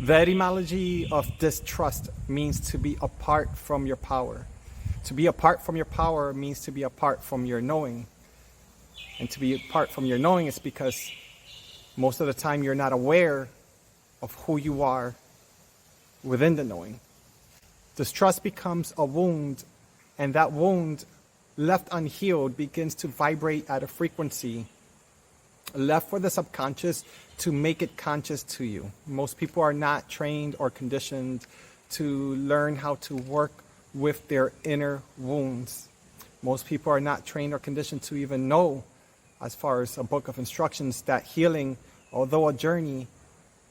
The etymology of distrust means to be apart from your power. To be apart from your power means to be apart from your knowing. And to be apart from your knowing is because most of the time you're not aware of who you are within the knowing. Distrust becomes a wound, and that wound, left unhealed, begins to vibrate at a frequency left for the subconscious to make it conscious to you. Most people are not trained or conditioned to learn how to work with their inner wounds. Most people are not trained or conditioned to even know, as far as a book of instructions, that healing, although a journey,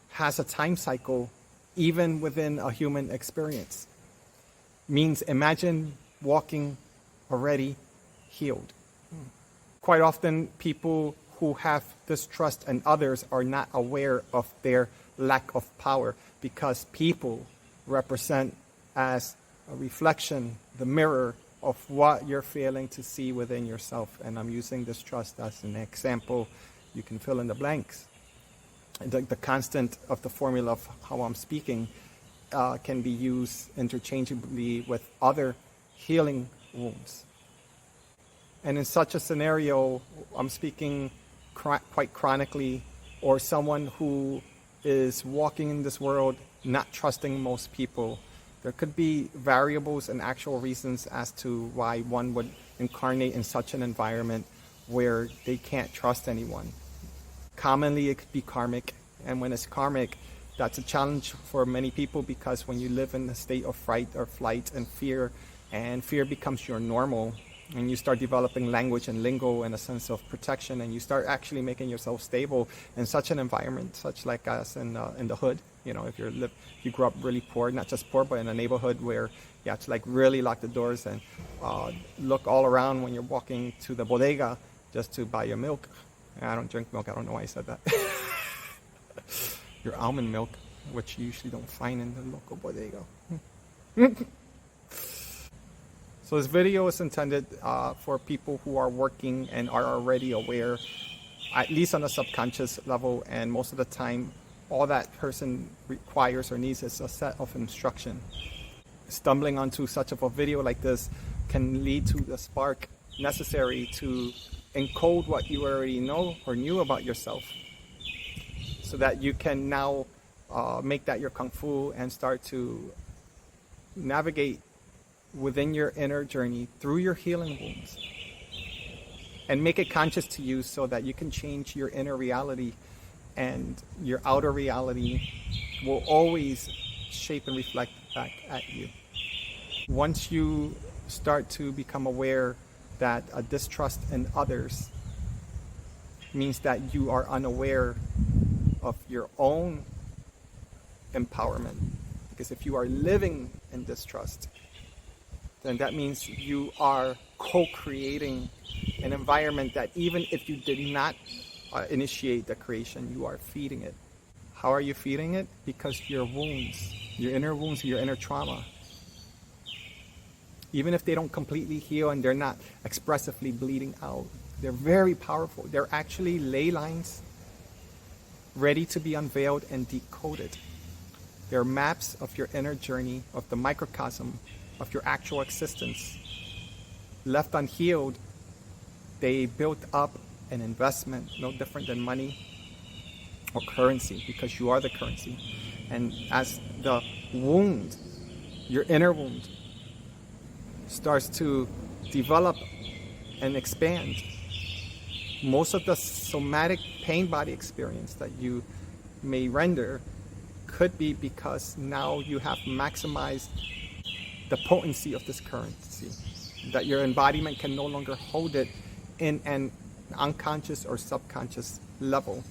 has a time cycle even within a human experience. Means imagine walking already healed. Quite often people who have distrust in others are not aware of their lack of power, because people represent as a reflection, the mirror of what you're failing to see within yourself. And I'm using distrust as an example. You can fill in the blanks. The constant of the formula of how I'm speaking can be used interchangeably with other healing wounds. And in such a scenario, I'm speaking quite chronically, or someone who is walking in this world not trusting most people. There could be variables and actual reasons as to why one would incarnate in such an environment where they can't trust anyone. Commonly, it could be karmic. And when it's karmic, that's a challenge for many people, because when you live in a state of fright or flight and fear becomes your normal, and you start developing language and lingo and a sense of protection, and you start actually making yourself stable in such an environment, such like us in the hood. You know, if you grew up really poor, not just poor, but in a neighborhood where you have to like really lock the doors and look all around when you're walking to the bodega just to buy your milk. I don't drink milk. I don't know why I said that. Your almond milk, which you usually don't find in the local bodega. So this video is intended for people who are working and are already aware, at least on a subconscious level, and most of the time all that person requires or needs is a set of instruction. Stumbling onto such of a video like this can lead to the spark necessary to encode what you already know or knew about yourself, so that you can now make that your kung fu and start to navigate within your inner journey through your healing wounds, and make it conscious to you so that you can change your inner reality, and your outer reality will always shape and reflect back at you. Once you start to become aware that a distrust in others means that you are unaware of your own empowerment, because if you are living in distrust, then that means you are co-creating an environment that even if you did not initiate the creation, you are feeding it. How are you feeding it? Because your wounds, your inner wounds, your inner trauma, even if they don't completely heal and they're not expressively bleeding out, they're very powerful. They're actually ley lines ready to be unveiled and decoded. They're maps of your inner journey, of the microcosm of your actual existence. Left unhealed, they built up an investment no different than money or currency, because you are the currency. And as the wound, your inner wound, starts to develop and expand, most of the somatic pain body experience that you may render could be because now you have maximized the potency of this currency, that your embodiment can no longer hold it in an unconscious or subconscious level.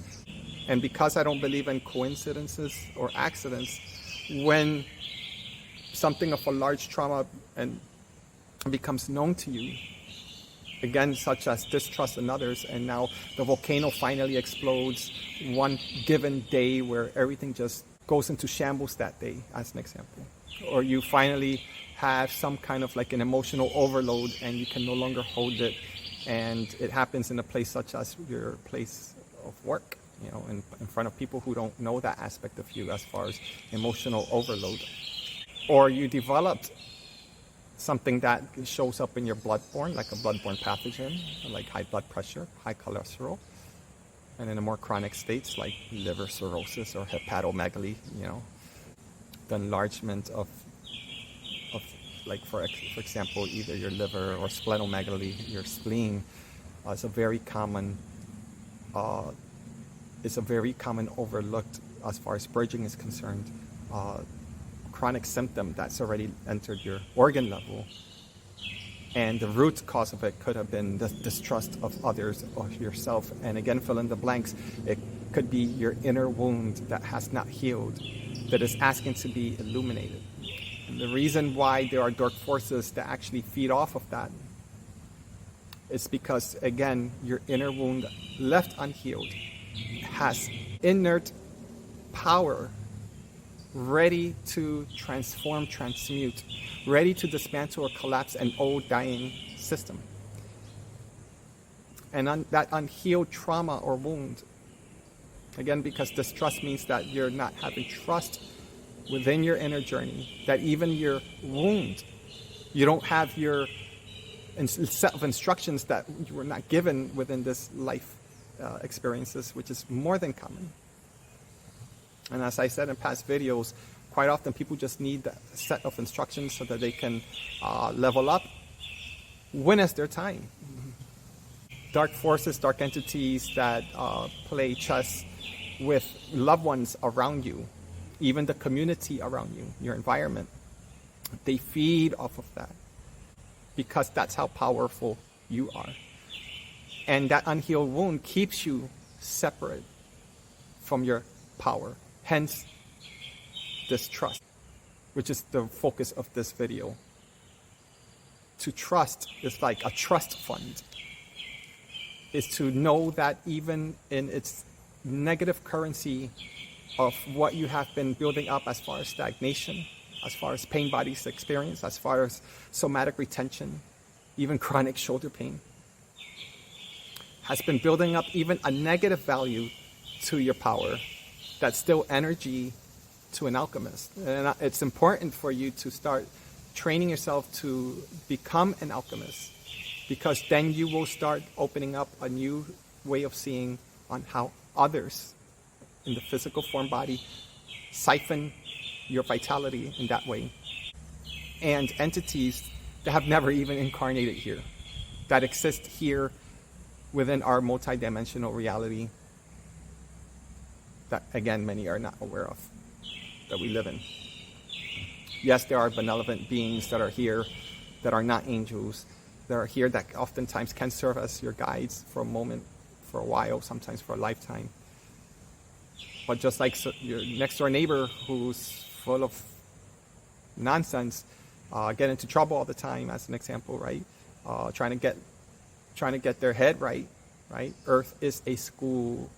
And because I don't believe in coincidences or accidents, when something of a large trauma and becomes known to you, again, such as distrust in others, and now the volcano finally explodes one given day where everything just goes into shambles that day, as an example. Or you finally have some kind of like an emotional overload and you can no longer hold it, and it happens in a place such as your place of work. in front of people who don't know that aspect of you as far as emotional overload. Or you developed something that shows up in your bloodborne, like a bloodborne pathogen, like high blood pressure, high cholesterol, and in a more chronic states like liver cirrhosis or hepatomegaly, the enlargement of like for example, either your liver or splenomegaly, your spleen, is a very common overlooked, as far as purging is concerned, chronic symptom that's already entered your organ level. And the root cause of it could have been the distrust of others or yourself. And again, fill in the blanks. It could be your inner wound that has not healed, that is asking to be illuminated. And the reason why there are dark forces that actually feed off of that is because, again, your inner wound left unhealed has inert power ready to transform, transmute, ready to dismantle or collapse an old dying system. And that unhealed trauma or wound, again, because distrust means that you're not having trust within your inner journey, that even your wound, you don't have your set of instructions that you were not given within this life experiences, which is more than common. And as I said in past videos, quite often people just need a set of instructions so that they can level up when is their time. Dark forces, dark entities that play chess with loved ones around you, even the community around you, your environment, they feed off of that because that's how powerful you are. And that unhealed wound keeps you separate from your power. Hence, distrust, which is the focus of this video. To trust is like a trust fund. Is to know that even in its negative currency of what you have been building up as far as stagnation, as far as pain bodies experience, as far as somatic retention, even chronic shoulder pain, has been building up even a negative value to your power. That's still energy to an alchemist. And it's important for you to start training yourself to become an alchemist, because then you will start opening up a new way of seeing on how others in the physical form body siphon your vitality in that way. And entities that have never even incarnated here, that exist here within our multidimensional reality, that again many are not aware of, that we live in. Yes, there are benevolent beings that are here that are not angels, that are here that oftentimes can serve as your guides for a moment, for a while, sometimes for a lifetime. But just like your next door neighbor who's full of nonsense, get into trouble all the time, as an example, right? Trying to get their head right? Earth is a school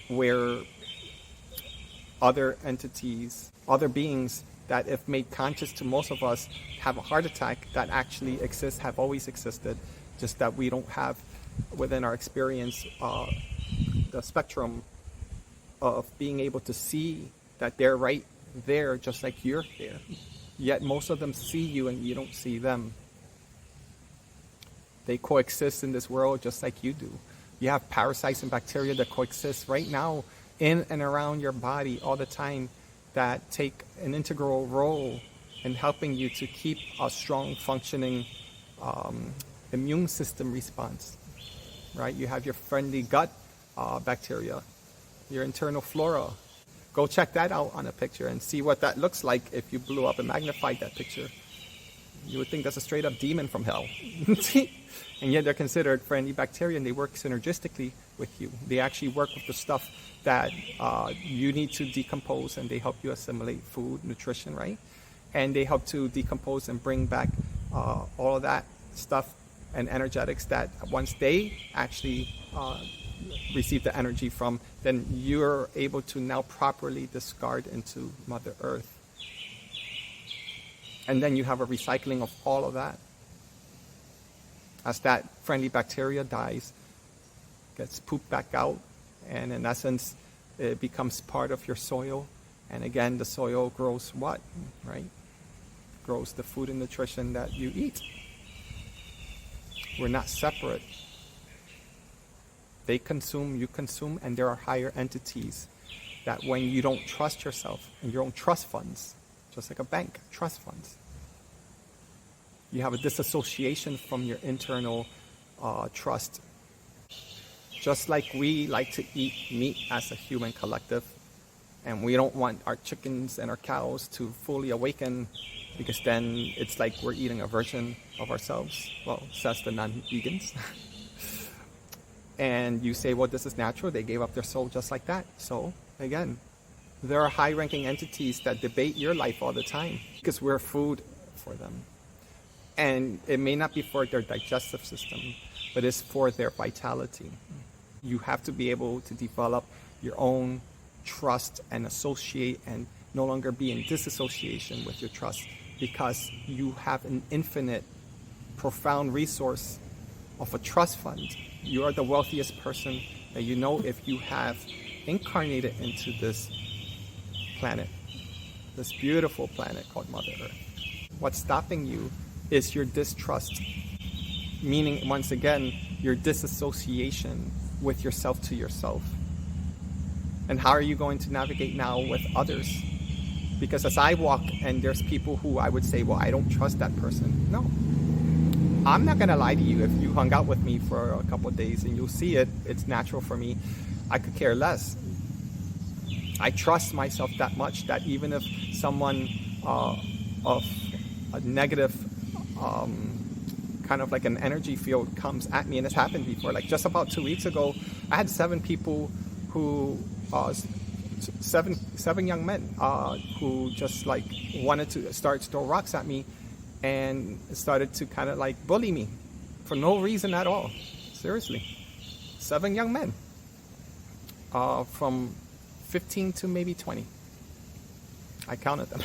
where other entities, other beings that if made conscious to most of us have a heart attack, that actually exist, have always existed, just that we don't have within our experience the spectrum of being able to see that they're right there just like you're there. Yet most of them see you and you don't see them. They coexist in this world just like you do. You have parasites and bacteria that coexist right now in and around your body all the time, that take an integral role in helping you to keep a strong functioning immune system response, right? You have your friendly gut bacteria, your internal flora. Go check that out on a picture and see what that looks like if you blew up and magnified that picture. You would think that's a straight up demon from hell. And yet they're considered friendly bacteria, and they work synergistically with you. They actually work with the stuff that you need to decompose, and they help you assimilate food, nutrition, right? And they help to decompose and bring back all of that stuff and energetics that once they actually receive the energy from, then you're able to now properly discard into Mother Earth. And then you have a recycling of all of that. As that friendly bacteria dies, gets pooped back out, And in essence, it becomes part of your soil. And again, the soil grows what, right? Grows the food and nutrition that you eat. We're not separate. They consume, you consume, and there are higher entities that when you don't trust yourself and your own trust funds, just like a bank, trust funds, you have a disassociation from your internal trust. Just like we like to eat meat as a human collective, and we don't want our chickens and our cows to fully awaken, because then it's like we're eating a version of ourselves. Well, says the non-vegans. And you say, well, this is natural. They gave up their soul just like that. So again, there are high-ranking entities that debate your life all the time because we're food for them. And it may not be for their digestive system, but it's for their vitality. You have to be able to develop your own trust and associate and no longer be in disassociation with your trust, because you have an infinite, profound resource of a trust fund. You are the wealthiest person that you know if you have incarnated into this planet, this beautiful planet called Mother Earth. What's stopping you is your distrust, meaning, once again, your disassociation with yourself to yourself. And how are you going to navigate now with others? Because as I walk and there's people who I would say, well, I don't trust that person. No, I'm not going to lie to you. If you hung out with me for a couple of days and you'll see it, it's natural for me. I could care less. I trust myself that much that even if someone of a negative kind of like an energy field comes at me, and it's happened before, like just about 2 weeks ago, I had 7 people who, seven young men who just like wanted to start to throw rocks at me and started to kind of like bully me for no reason at all. Seriously. 7 young men from 15 to maybe 20. I counted them.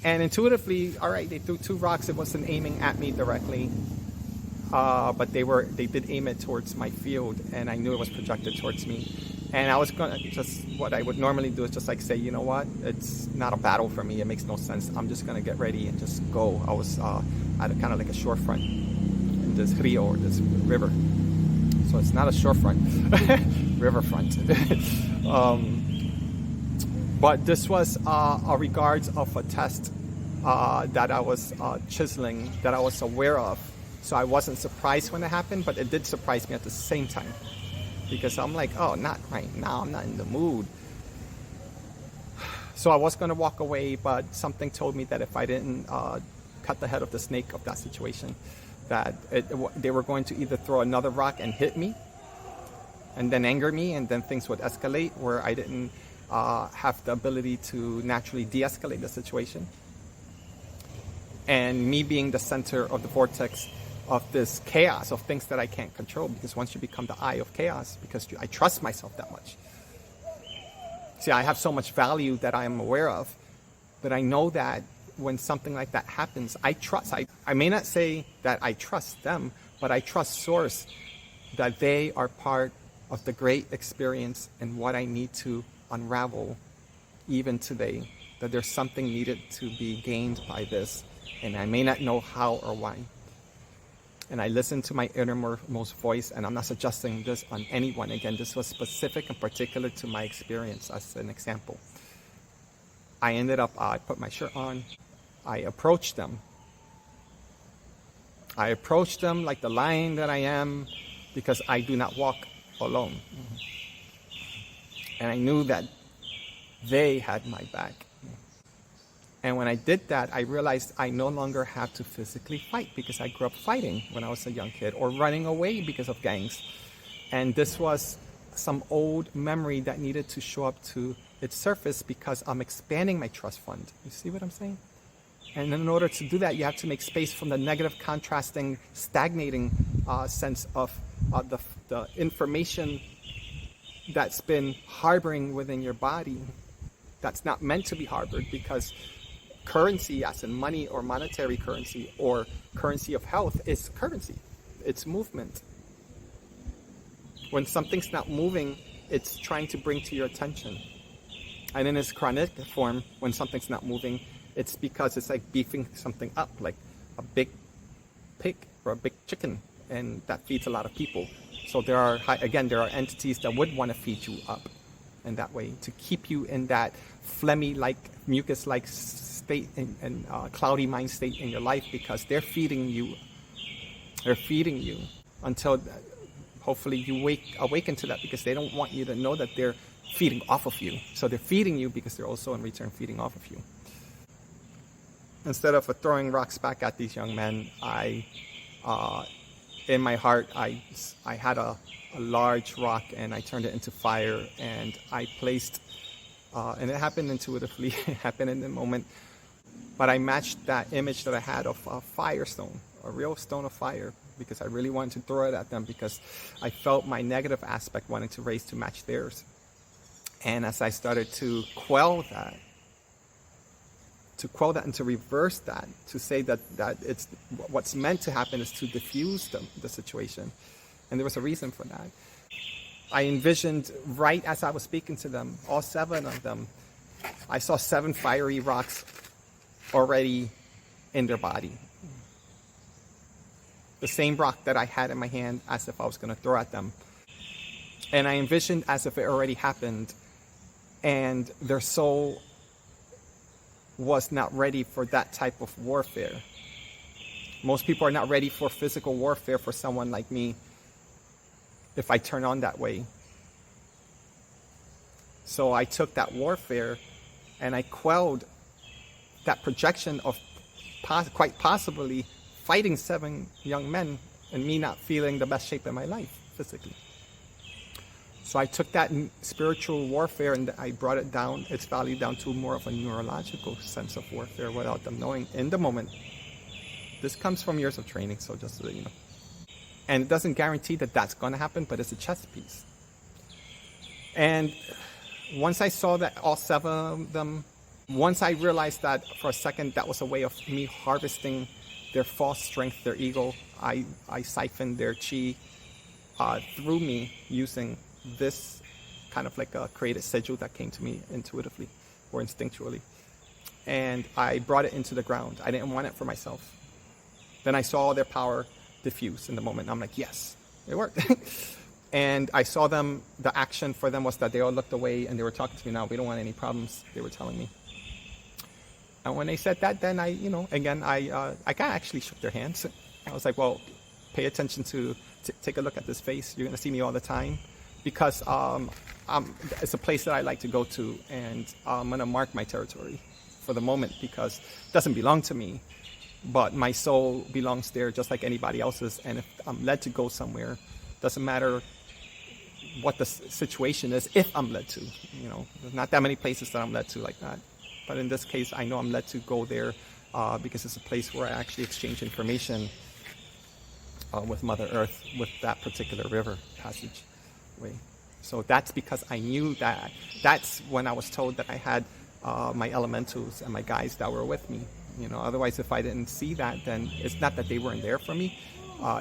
And intuitively, all right, they threw 2 rocks. It wasn't aiming at me directly, but they did aim it towards my field, and I knew it was projected towards me. And I was gonna just, what I would normally do is just like say, you know what, it's not a battle for me. It makes no sense. I'm just gonna get ready and just go. I was at a kind of like a shorefront in this rio, or this river. So it's not a shorefront, riverfront. But this was a regards of a test that I was chiseling, that I was aware of. So I wasn't surprised when it happened, but it did surprise me at the same time. Because I'm like, oh, not right now, I'm not in the mood. So I was going to walk away, but something told me that if I didn't cut the head of the snake of that situation, that they were going to either throw another rock and hit me, and then anger me, and then things would escalate, where I didn't have the ability to naturally de-escalate the situation. And me being the center of the vortex of this chaos of things that I can't control, because once you become the eye of chaos, because I trust myself that much. See, I have so much value that I am aware of, but I know that when something like that happens, I trust. I may not say that I trust them, but I trust Source, that they are part of the great experience and what I need to unravel even today, that there's something needed to be gained by this, and I may not know how or why. And I listen to my innermost voice, and I'm not suggesting this on anyone. Again, this was specific and particular to my experience as an example. I ended up, I put my shirt on, I approached them. I approached them like the lion that I am, because I do not walk alone. And I knew that they had my back. And when I did that, I realized I no longer have to physically fight, because I grew up fighting when I was a young kid, or running away because of gangs. And this was some old memory that needed to show up to its surface, because I'm expanding my trust fund. You see what I'm saying? And in order to do that, you have to make space from the negative, contrasting, stagnating sense of the information that's been harboring within your body, that's not meant to be harbored, because currency, as in money or monetary currency or currency of health, is currency. It's movement. When something's not moving, it's trying to bring to your attention. And in its chronic form, when something's not moving, it's because it's like beefing something up, like a big pig or a big chicken, and that feeds a lot of people. So there are entities that would want to feed you up in that way, to keep you in that phlegmy-like, mucus-like state and cloudy mind state in your life, because they're feeding you. They're feeding you until hopefully you awaken to that, because they don't want you to know that they're feeding off of you. So they're feeding you because they're also in return feeding off of you. Instead of throwing rocks back at these young men, in my heart, I had a large rock, and I turned it into fire, and I placed, and it happened intuitively, it happened in the moment, but I matched that image that I had of a fire stone, a real stone of fire, because I really wanted to throw it at them, because I felt my negative aspect wanting to raise to match theirs. And as I started to quell that and to reverse that, to say that it's what's meant to happen is to diffuse the situation. And there was a reason for that. I envisioned, right as I was speaking to them, all 7 of them, I saw 7 fiery rocks already in their body. The same rock that I had in my hand, as if I was going to throw at them. And I envisioned as if it already happened, and their soul was not ready for that type of warfare. Most people are not ready for physical warfare for someone like me if I turn on that way. So I took that warfare and I quelled that projection of quite possibly fighting 7 young men and me not feeling the best shape in my life physically. So I took that spiritual warfare and I brought it down, its value down to more of a neurological sense of warfare without them knowing in the moment. This comes from years of training, so just so you know. And it doesn't guarantee that that's going to happen, but it's a chess piece. And once I saw that all 7 of them, once I realized that for a second that was a way of me harvesting their false strength, their ego, I siphoned their chi through me using this kind of like a created sigil that came to me intuitively or instinctually. And I brought it into the ground. I didn't want it for myself. Then I saw their power diffuse in the moment. I'm like, yes, it worked. And I saw them, the action for them was that they all looked away and they were talking to me. Now, we don't want any problems, they were telling me. And when they said that, then I actually shook their hands. I was like, well, pay attention take a look at this face. You're going to see me all the time. Because it's a place that I like to go to, and I'm going to mark my territory for the moment, because it doesn't belong to me, but my soul belongs there just like anybody else's. And if I'm led to go somewhere, doesn't matter what the situation is, if I'm led to. There's not that many places that I'm led to like that. But in this case, I know I'm led to go there because it's a place where I actually exchange information with Mother Earth, with that particular river passage. Way. So that's because I knew that. That's when I was told that I had my elementals and my guides that were with me. Otherwise, if I didn't see that, then it's not that they weren't there for me.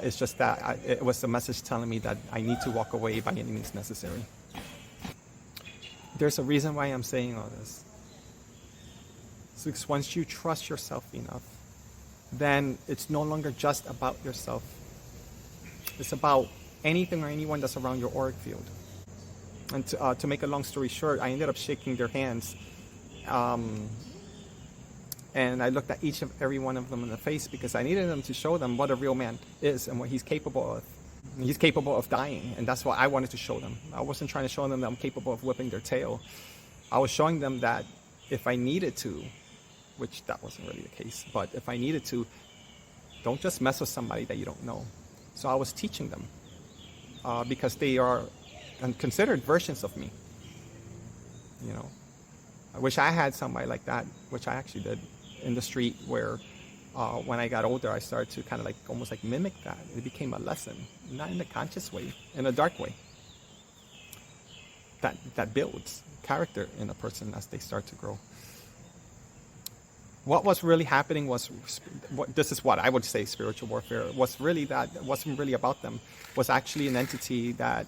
It's just that it was a message telling me that I need to walk away by any means necessary. There's a reason why I'm saying all this. So once you trust yourself enough, then it's no longer just about yourself. It's about anything or anyone that's around your auric field. And to make a long story short, I ended up shaking their hands. And I looked at each and every one of them in the face, because I needed them to show them what a real man is and what he's capable of. He's capable of dying, and that's what I wanted to show them. I wasn't trying to show them that I'm capable of whipping their tail. I was showing them that if I needed to, which that wasn't really the case, but if I needed to, don't just mess with somebody that you don't know. So I was teaching them. Because they are considered versions of me. I wish I had somebody like that, which I actually did in the street, where when I got older, I started to kind of almost mimic that. It became a lesson, not in a conscious way, in a dark way. That builds character in a person as they start to grow. what was really happening was, this is what I would say spiritual warfare was really, that it wasn't really about them, was actually an entity that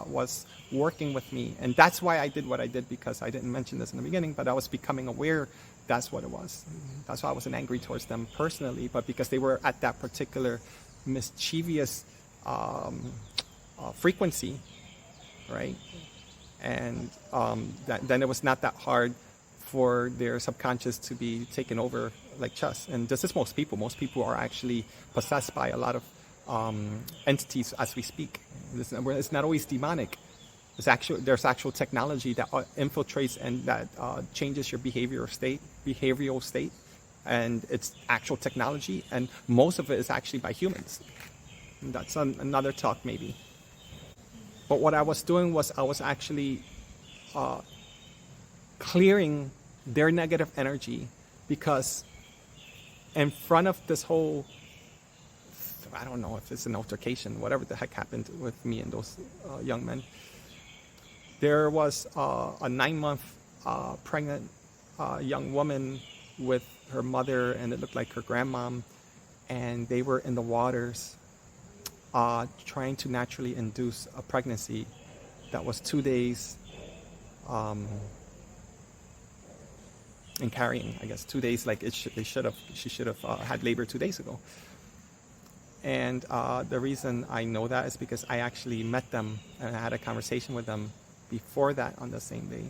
was working with me. And that's why I did what I did, because I didn't mention this in the beginning, but I was becoming aware that's what it was. That's why I wasn't angry towards them personally, but because they were at that particular mischievous frequency, right? And then it was not that hard for their subconscious to be taken over like chess. And this is most people. Most people are actually possessed by a lot of entities as we speak. It's not always demonic. There's actual technology that infiltrates and that changes your behavioral state, and it's actual technology, and most of it is actually by humans. And that's another talk maybe. But what I was doing was I was actually clearing their negative energy, because in front of this whole, I don't know if it's an altercation, whatever the heck happened with me and those young men, there was a 9-month pregnant young woman with her mother, and it looked like her grandmom, and they were in the waters trying to naturally induce a pregnancy that was 2 days in carrying, I guess 2 days, like she should have had labor 2 days ago. And the reason I know that is because I actually met them and I had a conversation with them before that on the same day.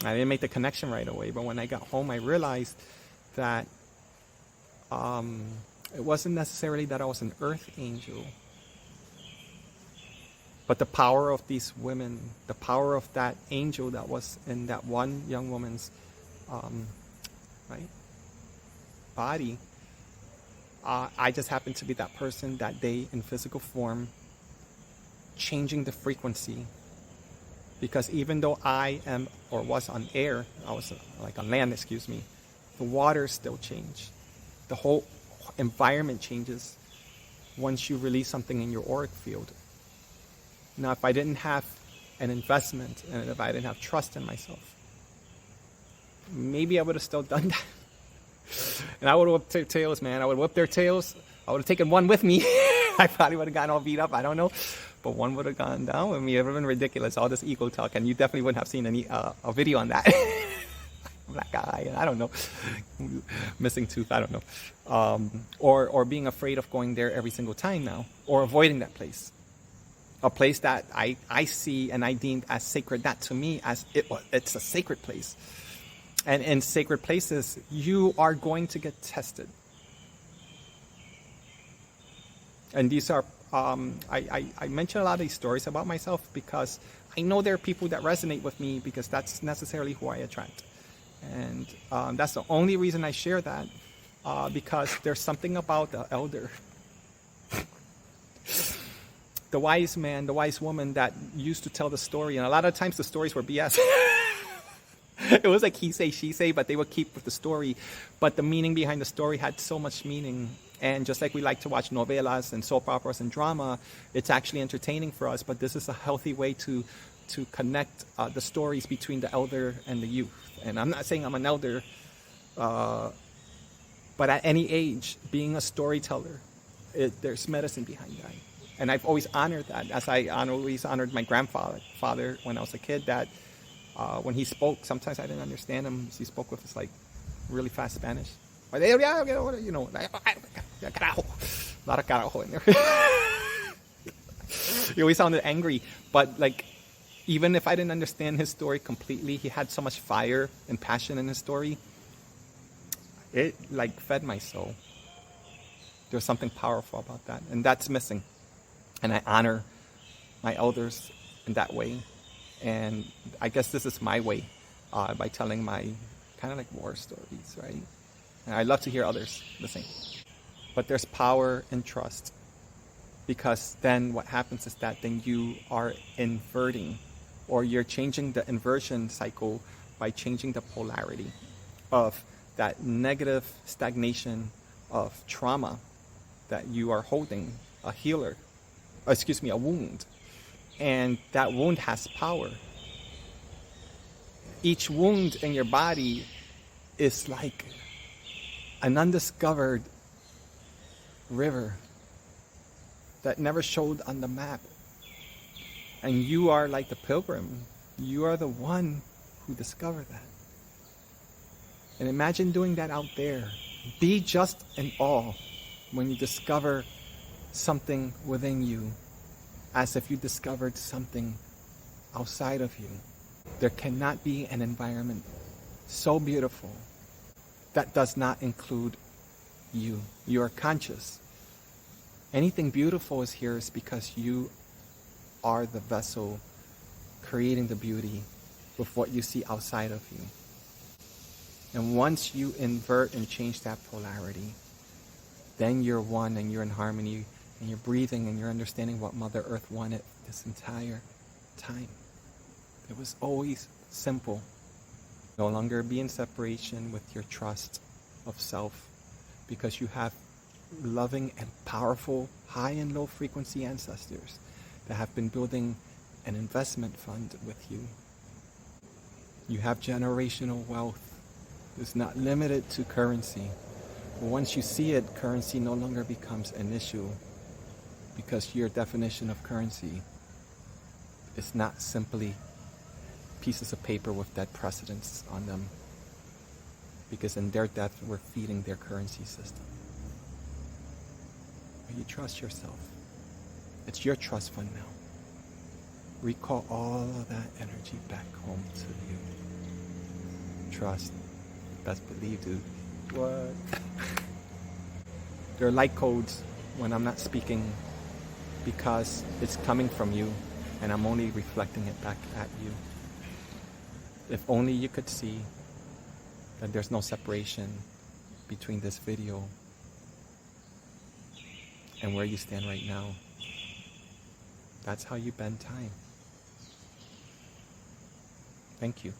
I didn't make the connection right away, but when I got home, I realized that it wasn't necessarily that I was an earth angel, but the power of these women, the power of that angel that was in that one young woman's body, I just happened to be that person that day in physical form, changing the frequency. Because even though I am, or was on air, I was like on land, excuse me, the water still changed. The whole environment changes once you release something in your auric field. Now, if I didn't have an investment, and if I didn't have trust in myself, maybe I would have still done that. And I would have whipped their tails, man. I would have whipped their tails. I would have taken one with me. I probably would have gotten all beat up. I don't know. But one would have gone down with me. It would have been ridiculous, all this ego talk. And you definitely wouldn't have seen any a video on that. Black guy, I don't know. Missing tooth, I don't know. Or being afraid of going there every single time now. Or avoiding that place. A place that I see and I deemed as sacred. That to me, it's a sacred place. And in sacred places, you are going to get tested. And these are, I mention a lot of these stories about myself because I know there are people that resonate with me, because that's necessarily who I attract. And that's the only reason I share that, because there's something about the elder, the wise man, the wise woman that used to tell the story. And a lot of times the stories were BS. It was like he say, she say, but they would keep with the story. But the meaning behind the story had so much meaning. And just like we like to watch novelas and soap operas and drama, it's actually entertaining for us. But this is a healthy way to connect the stories between the elder and the youth. And I'm not saying I'm an elder, but at any age, being a storyteller, there's medicine behind that. And I've always honored that, as I always honored my grandfather when I was a kid, that when he spoke, sometimes I didn't understand him. He spoke with this like really fast Spanish. You know, carajo. A lot of carajo in there. He always sounded angry, but like, even if I didn't understand his story completely, he had so much fire and passion in his story. It like fed my soul. There's something powerful about that, and that's missing. And I honor my elders in that way. And I guess this is my way, by telling my kind of like war stories, right? And I love to hear others the same. But there's power in trust, because then what happens is that then you are inverting, or you're changing the inversion cycle by changing the polarity of that negative stagnation of trauma that you are holding, a wound. And that wound has power. Each wound in your body is like an undiscovered river that never showed on the map. And you are like the pilgrim. You are the one who discovered that. And imagine doing that out there. Be just in awe when you discover something within you, as if you discovered something outside of you. There cannot be an environment so beautiful that does not include you. You are conscious. Anything beautiful is here is because you are the vessel creating the beauty with what you see outside of you. And once you invert and change that polarity, then you're one and you're in harmony and you're breathing and you're understanding what Mother Earth wanted this entire time. It was always simple. No longer be in separation with your trust of self, because you have loving and powerful high and low frequency ancestors that have been building an investment fund with you. You have generational wealth. It's not limited to currency. Once you see it, currency no longer becomes an issue, because your definition of currency is not simply pieces of paper with dead precedents on them, because in their death we're feeding their currency system. But you trust yourself. It's your trust fund now. Recall all of that energy back home to you. Trust. Best believe, dude. What? There are light codes when I'm not speaking, because it's coming from you and I'm only reflecting it back at you. If only you could see that there's no separation between this video and where you stand right now. That's how you bend time. Thank you.